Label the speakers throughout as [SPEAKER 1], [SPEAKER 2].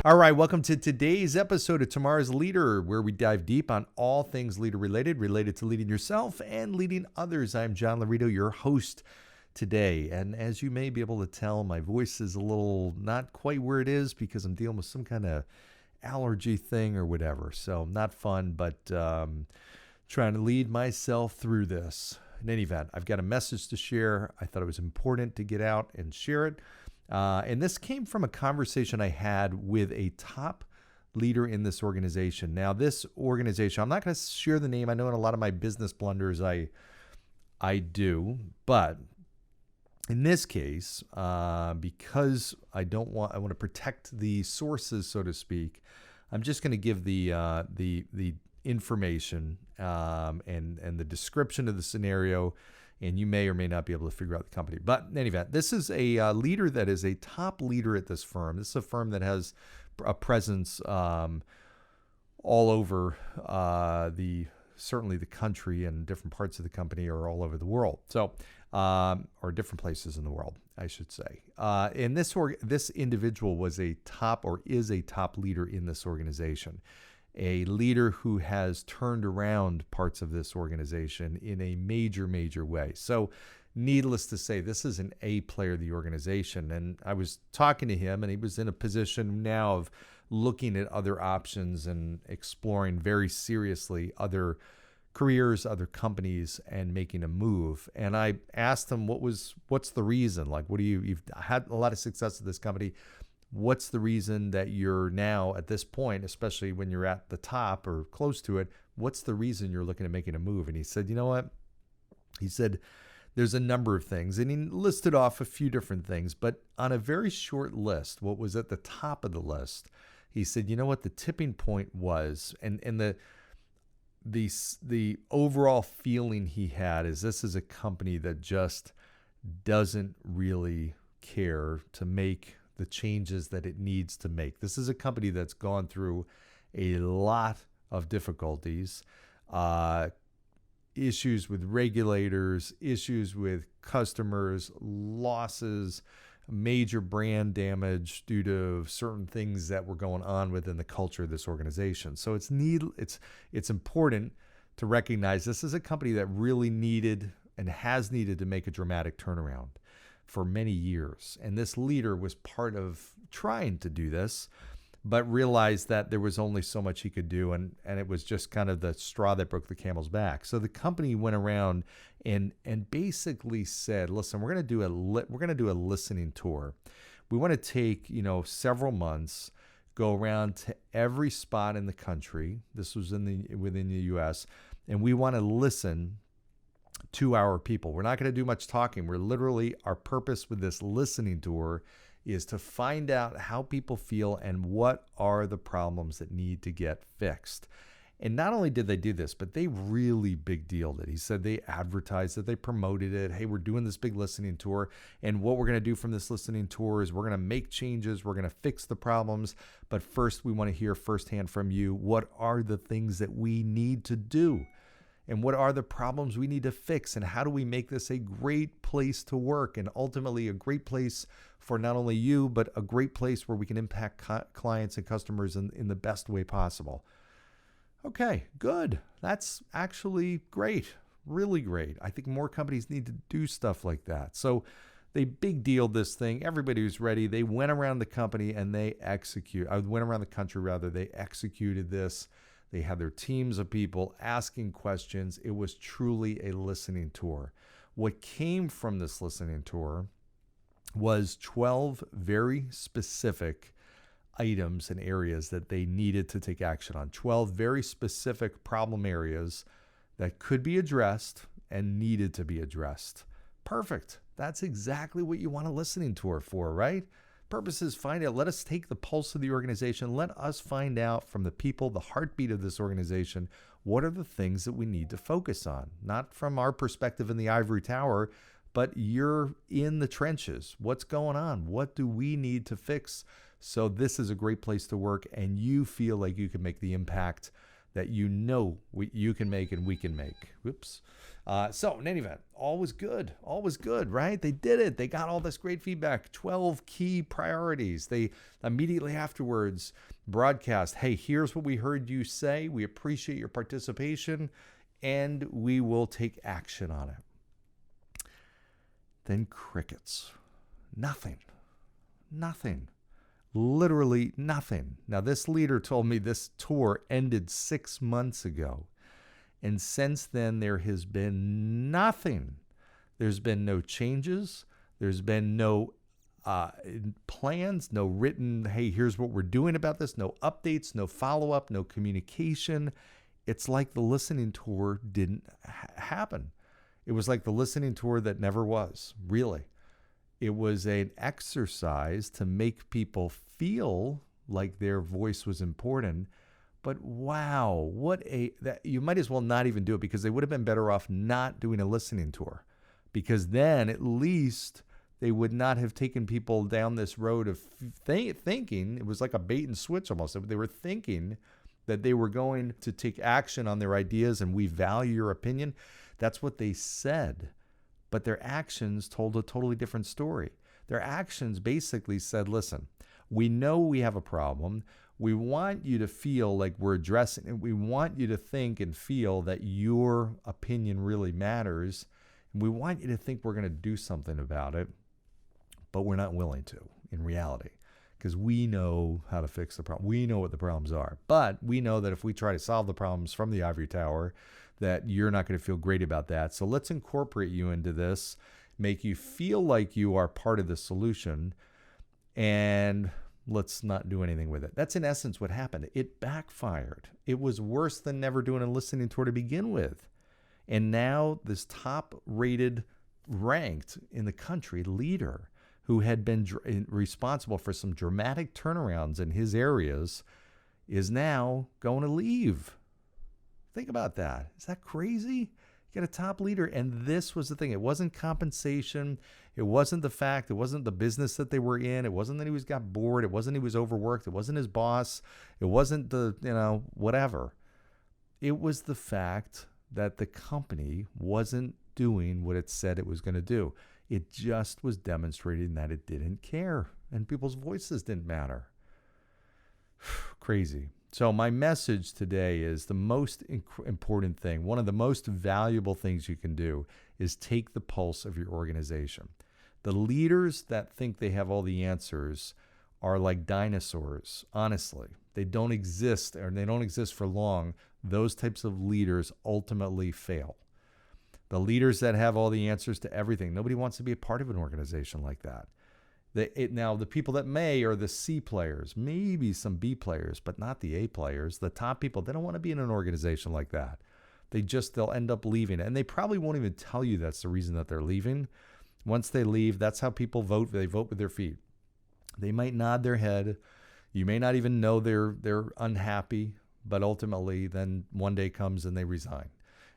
[SPEAKER 1] All right, welcome to today's episode of Tomorrow's Leader, where we dive deep on all things leader related to leading yourself and leading others. I'm John Laurito, your host today. And as you may be able to tell, my voice is a little not quite where it is because I'm dealing with some kind of allergy thing or whatever. So not fun, but trying to lead myself through this. In any event, I've got a message to share. I thought it was important to get out and share it. And this came from a conversation I had with a top leader in this organization. Now, this organization, I'm not going to share the name. I know in a lot of my business blunders I do, but in this case, because I want to protect the sources, so to speak, I'm just going to give the information and the description of the scenario. And you may or may not be able to figure out the company. But in any event, this is a leader that is a top leader at this firm. This is a firm that has a presence all over certainly the country, and different parts of the company are all over the world. So, or different places in the world, I should say. And this individual was a top or is a top leader in this organization. A leader who has turned around parts of this organization in a major, major way. So needless to say, this is an A player of the organization. And I was talking to him, and he was in a position now of looking at other options and exploring very seriously other careers, other companies, and making a move. And I asked him, what's the reason? Like, you've had a lot of success at this company. What's the reason that you're now at this point, especially when you're at the top or close to it, what's the reason you're looking at making a move? And he said, you know what? He said, there's a number of things. And he listed off a few different things, but on a very short list, what was at the top of the list, he said, you know what the tipping point was, and the overall feeling he had is this is a company that just doesn't really care to make the changes that it needs to make. This is a company that's gone through a lot of difficulties, issues with regulators, issues with customers, losses, major brand damage due to certain things that were going on within the culture of this organization. So it's important to recognize this is a company that really needed and has needed to make a dramatic turnaround for many years. And this leader was part of trying to do this, but realized that there was only so much he could do. And it was just kind of the straw that broke the camel's back. So the company went around and basically said, listen, we're going to do a listening tour. We want to take, several months, go around to every spot in the country. This was within the US. And we want to listen to our people. We're not going to do much talking. Our purpose with this listening tour is to find out how people feel and what are the problems that need to get fixed. And not only did they do this, but they really big dealed it. He said they advertised it, they promoted it. Hey, we're doing this big listening tour. And what we're going to do from this listening tour is we're going to make changes. We're going to fix the problems. But first, we want to hear firsthand from you. What are the things that we need to do? And what are the problems we need to fix? And how do we make this a great place to work? And ultimately a great place for not only you, but a great place where we can impact clients and customers in the best way possible. Okay, good. That's actually great. Really great. I think more companies need to do stuff like that. So they big dealed this thing. Everybody was ready. They went around the company and they went around the country rather. They executed this. They had their teams of people asking questions. It was truly a listening tour. What came from this listening tour was 12 very specific items and areas that they needed to take action on. 12 very specific problem areas that could be addressed and needed to be addressed. Perfect. That's exactly what you want a listening tour for, right? Purpose is find out, let us take the pulse of the organization. Let us find out from the people, the heartbeat of this organization, what are the things that we need to focus on? Not from our perspective in the ivory tower, but you're in the trenches. What's going on? What do we need to fix? So this is a great place to work and you feel like you can make the impact that you can make and we can make. Whoops. So in any event, all was good, right? They did it. They got all this great feedback, 12 key priorities. They immediately afterwards broadcast, hey, here's what we heard you say. We appreciate your participation and we will take action on it. Then crickets. Nothing. Literally nothing. Now, this leader told me this tour ended 6 months ago. And since then, there has been nothing. There's been no changes. There's been no plans, no written, hey, here's what we're doing about this. No updates, no follow-up, no communication. It's like the listening tour didn't happen. It was like the listening tour that never was, really. It was an exercise to make people feel like their voice was important. But wow, you might as well not even do it, because they would have been better off not doing a listening tour, because then at least they would not have taken people down this road of thinking. It was like a bait and switch almost. They were thinking that they were going to take action on their ideas and we value your opinion. That's what they said. But their actions told a totally different story. Their actions basically said, listen, we know we have a problem. We want you to feel like we're addressing it. We want you to think and feel that your opinion really matters. And we want you to think we're going to do something about it, but we're not willing to in reality, because we know how to fix the problem. We know what the problems are, but we know that if we try to solve the problems from the ivory tower, that you're not going to feel great about that. So let's incorporate you into this, make you feel like you are part of the solution, and let's not do anything with it. That's in essence what happened. It backfired. It was worse than never doing a listening tour to begin with. And now this top-rated, ranked in the country leader who had been responsible for some dramatic turnarounds in his areas is now going to leave. Think about that. Is that crazy? You got a top leader, and this was the thing. It wasn't compensation. It wasn't the fact. It wasn't the business that they were in. It wasn't that he got bored. It wasn't he was overworked. It wasn't his boss. It wasn't the, whatever. It was the fact that the company wasn't doing what it said it was going to do. It just was demonstrating that it didn't care, and people's voices didn't matter. Crazy. So my message today is the most important thing, one of the most valuable things you can do is take the pulse of your organization. The leaders that think they have all the answers are like dinosaurs, honestly. They don't exist, or they don't exist for long. Those types of leaders ultimately fail. The leaders that have all the answers to everything, nobody wants to be a part of an organization like that. Now, the people that may are the C players, maybe some B players, but not the A players. The top people, they don't want to be in an organization like that. They'll end up leaving. And they probably won't even tell you that's the reason that they're leaving. Once they leave, that's how people vote. They vote with their feet. They might nod their head. You may not even know they're unhappy, but ultimately then one day comes and they resign.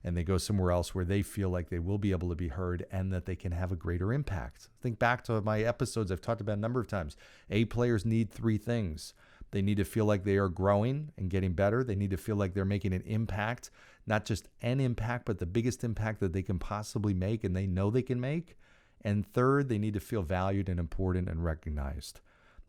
[SPEAKER 1] And they go somewhere else where they feel like they will be able to be heard and that they can have a greater impact. Think back to my episodes I've talked about a number of times. A players need 3 things. They need to feel like they are growing and getting better. They need to feel like they're making an impact, not just an impact, but the biggest impact that they can possibly make and they know they can make. And third, they need to feel valued and important and recognized.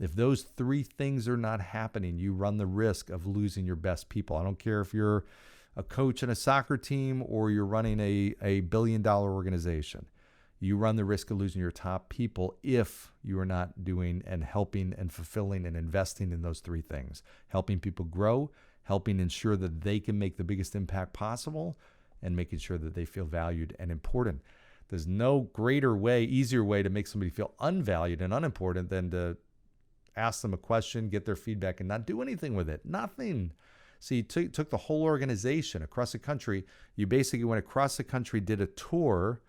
[SPEAKER 1] If those 3 things are not happening, you run the risk of losing your best people. I don't care if you're a coach in a soccer team or you're running a billion-dollar organization. You run the risk of losing your top people if you are not doing and helping and fulfilling and investing in those 3 things. Helping people grow, helping ensure that they can make the biggest impact possible, and making sure that they feel valued and important. There's no greater way, easier way to make somebody feel unvalued and unimportant than to ask them a question, get their feedback, and not do anything with it. Nothing. So you took the whole organization across the country. You basically went across the country, did a tour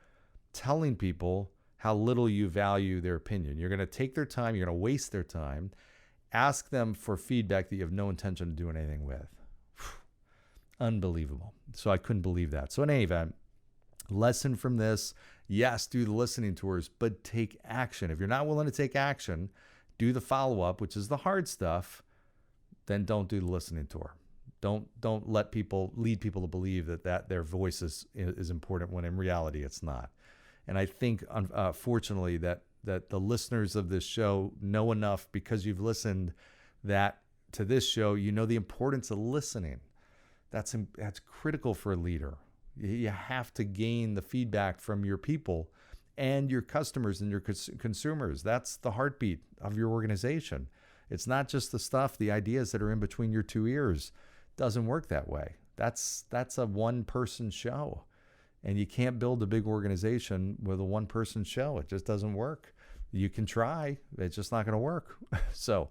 [SPEAKER 1] telling people how little you value their opinion. You're going to take their time. You're going to waste their time. Ask them for feedback that you have no intention of doing anything with. Unbelievable. So I couldn't believe that. So in any event, lesson from this, yes, do the listening tours, but take action. If you're not willing to take action, do the follow-up, which is the hard stuff, then don't do the listening tour. Don't let people lead people to believe that their voice is important when in reality it's not. And I think, fortunately, that the listeners of this show know enough, because you've listened to this show, you know the importance of listening. That's critical for a leader. You have to gain the feedback from your people and your customers and your consumers. That's the heartbeat of your organization. It's not just the stuff, the ideas that are in between your two ears. It doesn't work that way. That's a one-person show. And you can't build a big organization with a one-person show. It just doesn't work. You can try. It's just not going to work. So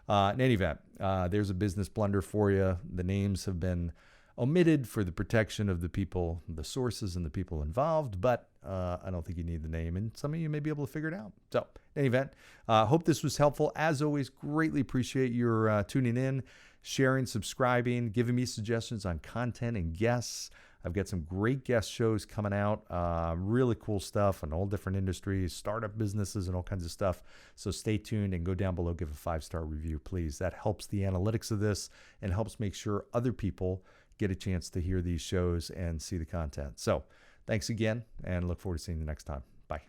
[SPEAKER 1] in any event, there's a business blunder for you. The names have been omitted for the protection of the people, the sources, and the people involved, but I don't think you need the name, and some of you may be able to figure it out. So in any event, hope this was helpful. As always, greatly appreciate your tuning in, sharing, subscribing, giving me suggestions on content and guests. I've got some great guest shows coming out, really cool stuff in all different industries, startup businesses, and all kinds of stuff. So stay tuned and go down below, give a 5-star review, please. That helps the analytics of this and helps make sure other people get a chance to hear these shows and see the content. So thanks again, and look forward to seeing you next time. Bye.